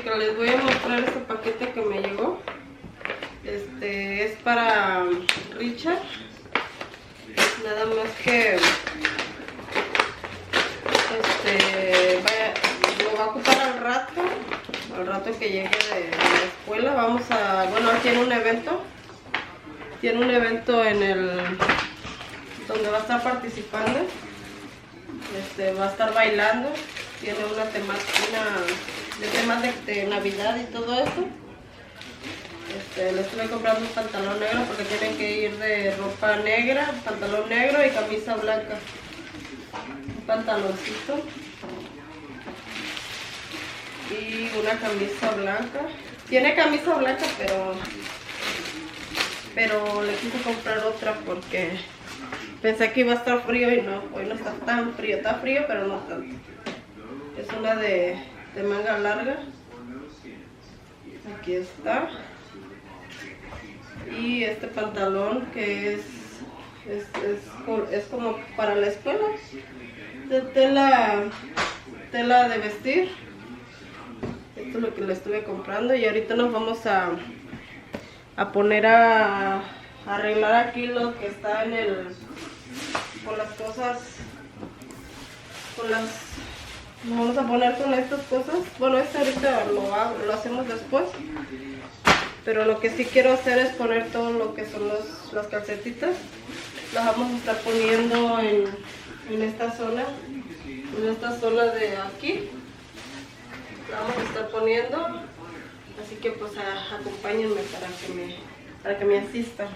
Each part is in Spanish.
chicas, les voy a mostrar este paquete que me llegó. Es para Richard. Nada más que lo va a ocupar al rato que llegue de la escuela. Vamos a, bueno, tiene un evento en donde va a estar participando. Va a estar bailando. Tiene una temática de temas de Navidad y todo eso. Le estuve comprando un pantalón negro porque tienen que ir de ropa negra, pantalón negro y camisa blanca. Un pantaloncito y una camisa blanca. Tiene camisa blanca, pero le quise comprar otra porque pensé que iba a estar frío y no, hoy no está tan frío. Está frío, pero no tanto. Es una de manga larga. Aquí está. Y este pantalón que es como para la escuela, de tela de vestir. Esto es lo que le estuve comprando y ahorita nos vamos a poner a arreglar aquí lo que está con las cosas, nos vamos a poner con estas cosas. Bueno, ahorita lo hacemos después. Pero lo que sí quiero hacer es poner todo lo que son las calcetitas. Las vamos a estar poniendo en esta zona. En esta zona de aquí. La vamos a estar poniendo. Así que pues acompáñenme para que me asistan.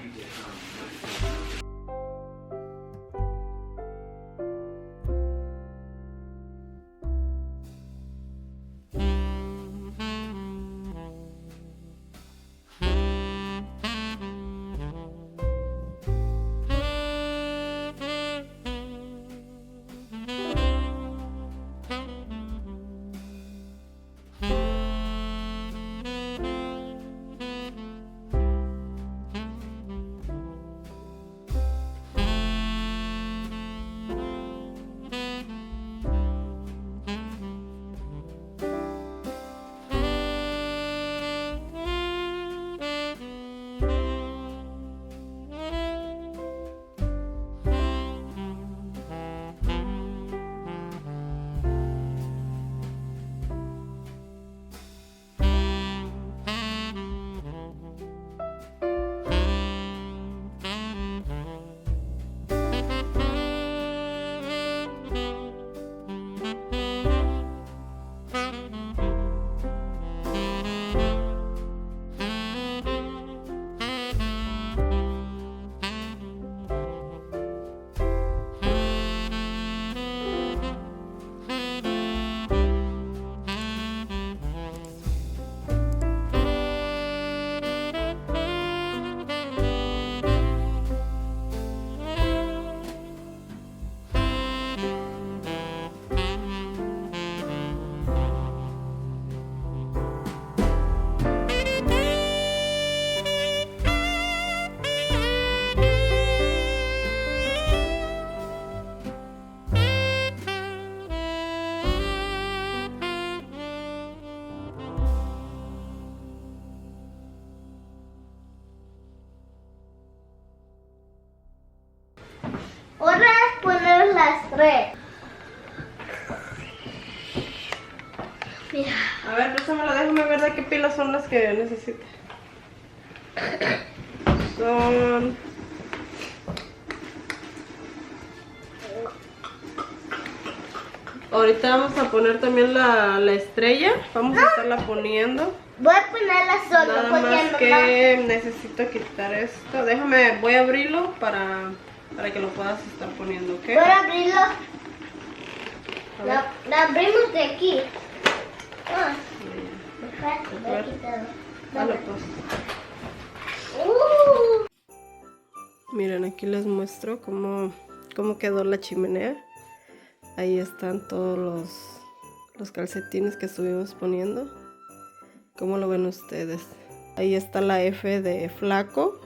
Ahora poner las tres. Mira. A ver, préstamela, déjame ver de qué pilas son las que necesito. Son... Ahorita vamos a poner también la estrella. Vamos a estarla poniendo. Voy a ponerla solo. Nada porque más que necesito quitar esto. Déjame, voy a abrirlo para que lo puedas estar poniendo, ¿ok? Voy a abrirlo. La abrimos de aquí. Dale, pues. Miren, aquí les muestro cómo quedó la chimenea. Ahí están todos los calcetines que estuvimos poniendo. ¿Cómo lo ven ustedes? Ahí está la F de Flaco,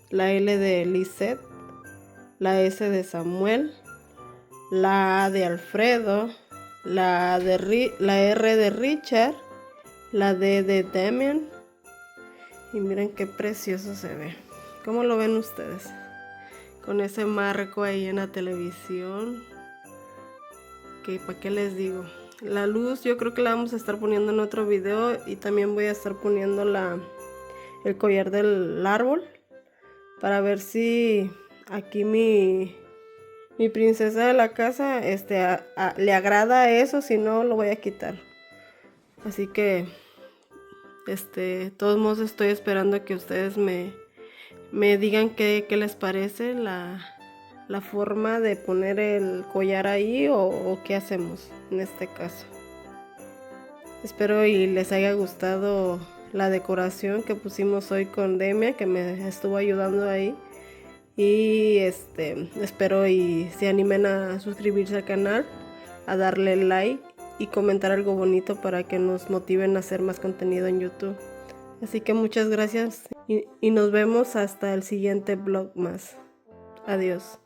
la L de Lisette, la S de Samuel, la A de Alfredo, la R de Richard La D de Damian. Y miren qué precioso se ve. ¿Cómo lo ven ustedes? Con ese marco ahí en la televisión. Que ¿para qué les digo? La luz yo creo que la vamos a estar poniendo en otro video. Y también voy a estar poniendo el collar del árbol. Para ver si aquí mi princesa de la casa le agrada eso. Si no, lo voy a quitar. Así que de todos modos estoy esperando que ustedes me digan qué les parece la forma de poner el collar ahí o qué hacemos en este caso. Espero y les haya gustado la decoración que pusimos hoy con Demia, que me estuvo ayudando ahí. Y espero y se animen a suscribirse al canal, a darle like y comentar algo bonito para que nos motiven a hacer más contenido en YouTube. Así que muchas gracias y nos vemos hasta el siguiente vlog más. Adiós.